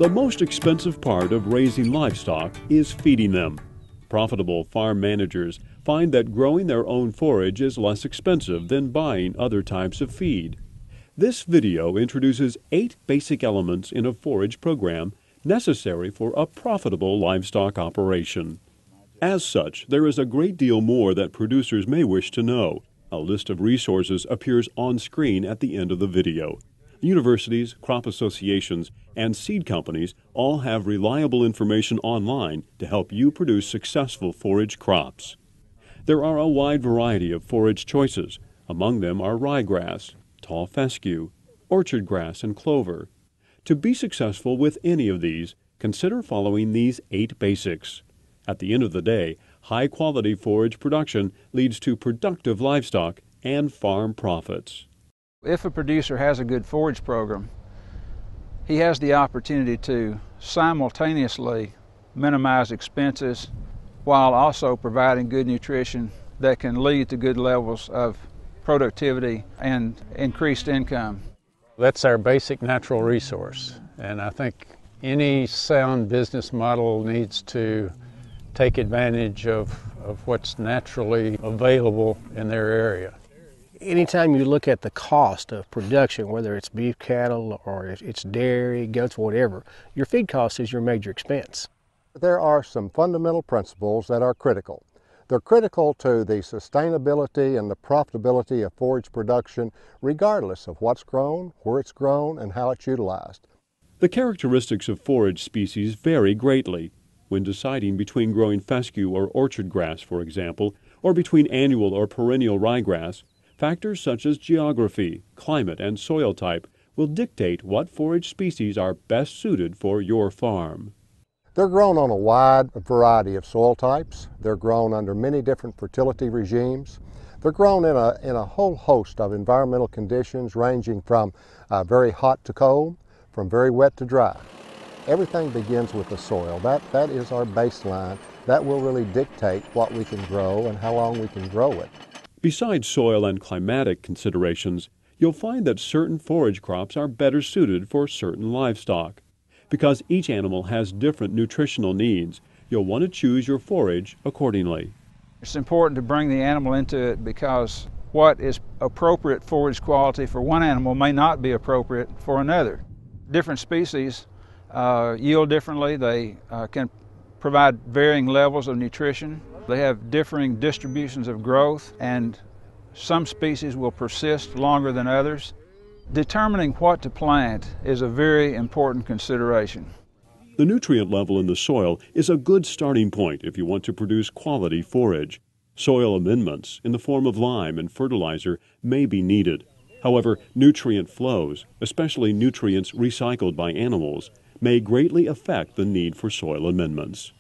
The most expensive part of raising livestock is feeding them. Profitable farm managers find that growing their own forage is less expensive than buying other types of feed. This video introduces 8 basic elements in a forage program necessary for a profitable livestock operation. As such, there is a great deal more that producers may wish to know. A list of resources appears on screen at the end of the video. Universities, crop associations, and seed companies all have reliable information online to help you produce successful forage crops. There are a wide variety of forage choices. Among them are ryegrass, tall fescue, orchard grass, and clover. To be successful with any of these, consider following these 8 basics. At the end of the day, high-quality forage production leads to productive livestock and farm profits. If a producer has a good forage program, he has the opportunity to simultaneously minimize expenses while also providing good nutrition that can lead to good levels of productivity and increased income. That's our basic natural resource, and I think any sound business model needs to take advantage of what's naturally available in their area. Anytime you look at the cost of production, whether it's beef cattle or it's dairy, goats, whatever, your feed cost is your major expense. There are some fundamental principles that are critical. They're critical to the sustainability and the profitability of forage production, regardless of what's grown, where it's grown, and how it's utilized. The characteristics of forage species vary greatly. When deciding between growing fescue or orchard grass, for example, or between annual or perennial ryegrass, factors such as geography, climate, and soil type will dictate what forage species are best suited for your farm. They're grown on a wide variety of soil types. They're grown under many different fertility regimes. They're grown in a whole host of environmental conditions ranging from very hot to cold, from very wet to dry. Everything begins with the soil. That is our baseline. That will really dictate what we can grow and how long we can grow it. Besides soil and climatic considerations, you'll find that certain forage crops are better suited for certain livestock. Because each animal has different nutritional needs, you'll want to choose your forage accordingly. It's important to bring the animal into it because what is appropriate forage quality for one animal may not be appropriate for another. Different species yield differently. They can provide varying levels of nutrition. They have differing distributions of growth, and some species will persist longer than others. Determining what to plant is a very important consideration. The nutrient level in the soil is a good starting point if you want to produce quality forage. Soil amendments in the form of lime and fertilizer may be needed. However, nutrient flows, especially nutrients recycled by animals, may greatly affect the need for soil amendments.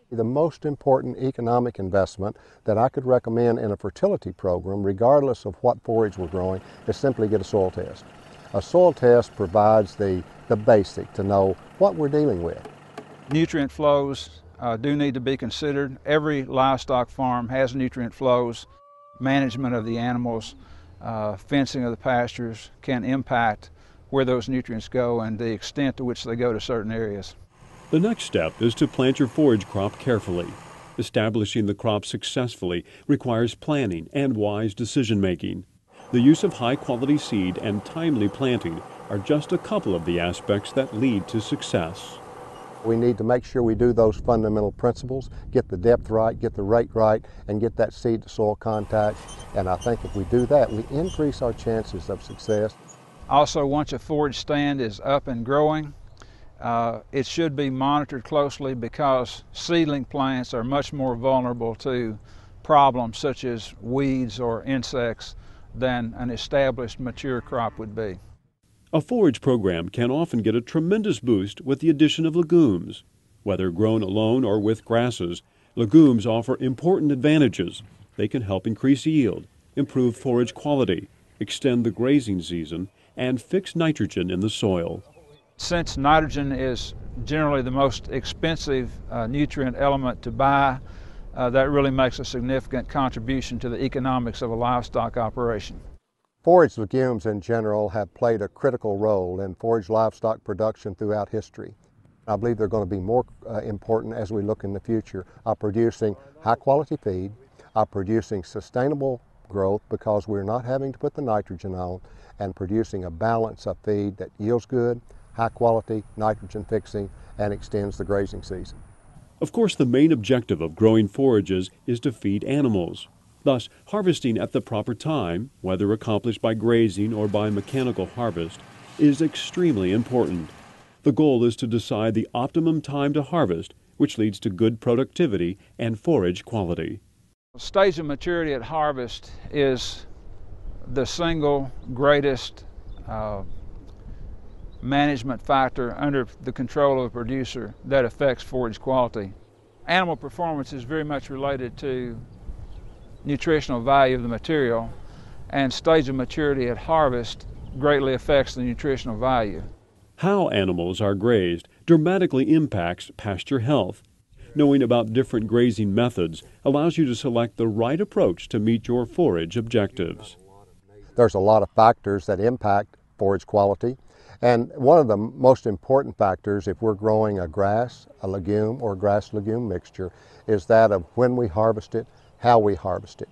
The most important economic investment that I could recommend in a fertility program, regardless of what forage we're growing, is simply get a soil test. A soil test provides the basic to know what we're dealing with. Nutrient flows do need to be considered. Every livestock farm has nutrient flows. Management of the animals, fencing of the pastures can impact where those nutrients go and the extent to which they go to certain areas. The next step is to plant your forage crop carefully. Establishing the crop successfully requires planning and wise decision-making. The use of high-quality seed and timely planting are just a couple of the aspects that lead to success. We need to make sure we do those fundamental principles, get the depth right, get the rate right, and get that seed-to-soil contact. And I think if we do that, we increase our chances of success. Also, once a forage stand is up and growing, it should be monitored closely because seedling plants are much more vulnerable to problems such as weeds or insects than an established mature crop would be. A forage program can often get a tremendous boost with the addition of legumes. Whether grown alone or with grasses, legumes offer important advantages. They can help increase yield, improve forage quality, extend the grazing season, and fix nitrogen in the soil. Since nitrogen is generally the most expensive nutrient element to buy, that really makes a significant contribution to the economics of a livestock operation. Forage legumes in general have played a critical role in forage livestock production throughout history. I believe they're going to be more important as we look in the future of producing high quality feed, of producing sustainable growth because we're not having to put the nitrogen on, and producing a balance of feed that yields good, high quality, nitrogen fixing, and extends the grazing season. Of course, the main objective of growing forages is to feed animals. Thus, harvesting at the proper time, whether accomplished by grazing or by mechanical harvest, is extremely important. The goal is to decide the optimum time to harvest, which leads to good productivity and forage quality. Stage of maturity at harvest is the single greatest management factor under the control of a producer that affects forage quality. Animal performance is very much related to nutritional value of the material, and stage of maturity at harvest greatly affects the nutritional value. How animals are grazed dramatically impacts pasture health. Knowing about different grazing methods allows you to select the right approach to meet your forage objectives. There's a lot of factors that impact forage quality, and one of the most important factors if we're growing a grass, a legume, or grass-legume mixture is that of when we harvest it, how we harvest it.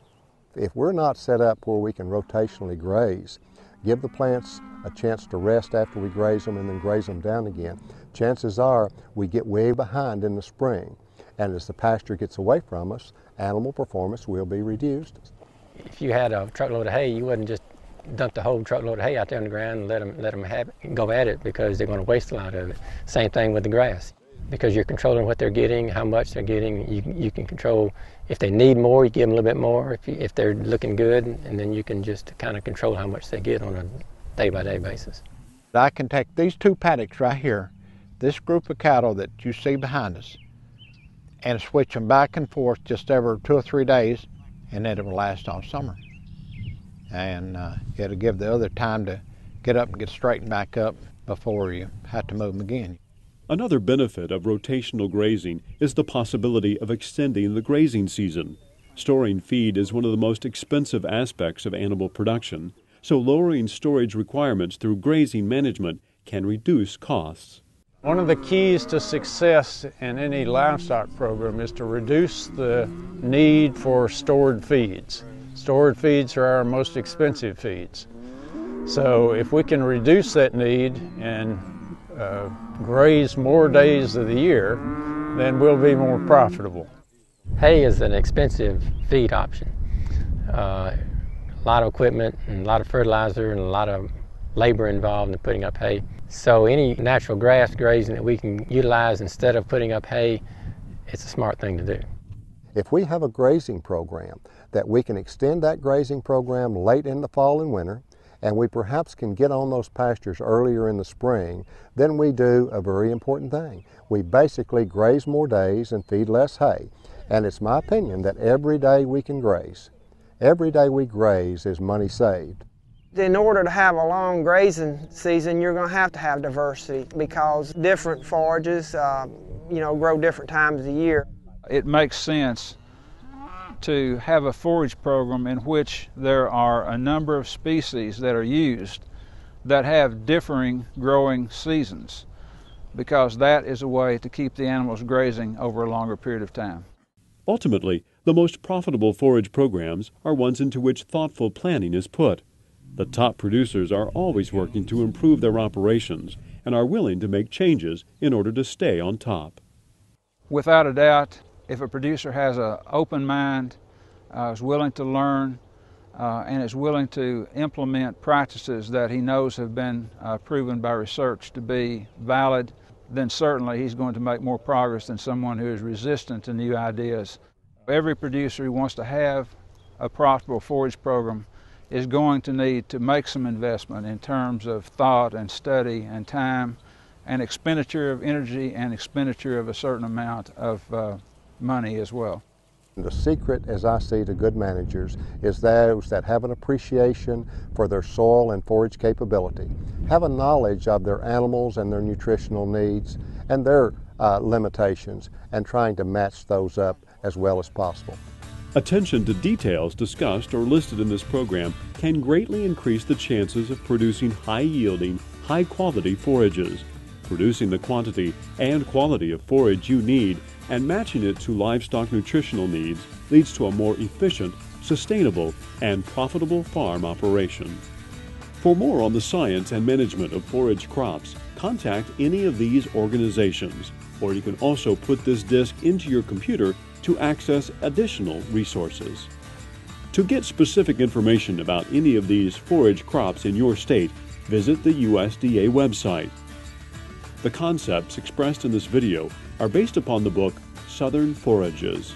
If we're not set up where we can rotationally graze, give the plants a chance to rest after we graze them and then graze them down again, chances are we get way behind in the spring. And as the pasture gets away from us, animal performance will be reduced. If you had a truckload of hay, you wouldn't just dump the whole truckload of hay out there on the ground and let them have it, go at it, because they're going to waste a lot of it. Same thing with the grass. Because you're controlling what they're getting, how much they're getting, you can control. If they need more, you give them a little bit more. If they're looking good, and then you can just kind of control how much they get on a day-by-day basis. I can take these two paddocks right here, this group of cattle that you see behind us, and switch them back and forth just every 2 or 3 days, and then it will last all summer. And it'll give the other time to get up and get straightened back up before you have to move them again. Another benefit of rotational grazing is the possibility of extending the grazing season. Storing feed is one of the most expensive aspects of animal production, so lowering storage requirements through grazing management can reduce costs. One of the keys to success in any livestock program is to reduce the need for stored feeds. Stored feeds are our most expensive feeds. So if we can reduce that need and graze more days of the year, then we'll be more profitable. Hay is an expensive feed option. A lot of equipment and a lot of fertilizer and a lot of labor involved in putting up hay. So any natural grass grazing that we can utilize instead of putting up hay, it's a smart thing to do. If we have a grazing program that we can extend that grazing program late in the fall and winter, and we perhaps can get on those pastures earlier in the spring, then we do a very important thing. We basically graze more days and feed less hay. And it's my opinion that every day we can graze, every day we graze is money saved. In order to have a long grazing season, you're going to have diversity because different forages, grow different times of the year. It makes sense to have a forage program in which there are a number of species that are used that have differing growing seasons, because that is a way to keep the animals grazing over a longer period of time. Ultimately, the most profitable forage programs are ones into which thoughtful planning is put. The top producers are always working to improve their operations and are willing to make changes in order to stay on top. Without a doubt, if a producer has an open mind, is willing to learn, and is willing to implement practices that he knows have been proven by research to be valid, then certainly he's going to make more progress than someone who is resistant to new ideas. Every producer who wants to have a profitable forage program is going to need to make some investment in terms of thought and study and time and expenditure of energy and expenditure of a certain amount of money as well. The secret, as I see, to good managers is those that have an appreciation for their soil and forage capability, have a knowledge of their animals and their nutritional needs and their limitations, and trying to match those up as well as possible. Attention to details discussed or listed in this program can greatly increase the chances of producing high-yielding, high-quality forages. Producing the quantity and quality of forage you need and matching it to livestock nutritional needs leads to a more efficient, sustainable, and profitable farm operation. For more on the science and management of forage crops, contact any of these organizations, or you can also put this disc into your computer to access additional resources. To get specific information about any of these forage crops in your state, visit the USDA website. The concepts expressed in this video are based upon the book Southern Forages.